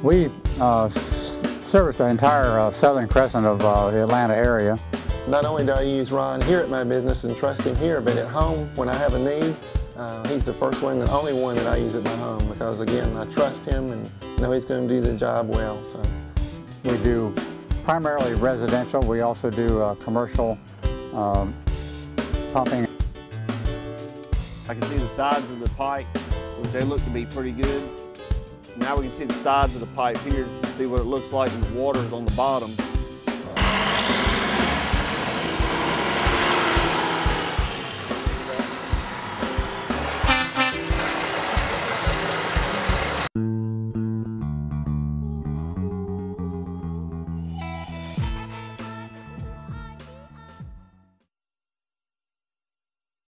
We service the entire southern crescent of the Atlanta area. Not only do I use Ron here at my business and trust him here, but at home when I have a need, he's the first one and only one that I use at my home because, again, I trust him and know he's going to do the job well. So we do primarily residential. We also do commercial pumping. I can see the sides of the pipe, which they look to be pretty good. Now we can see the sides of the pipe here, see what it looks like when the water is on the bottom.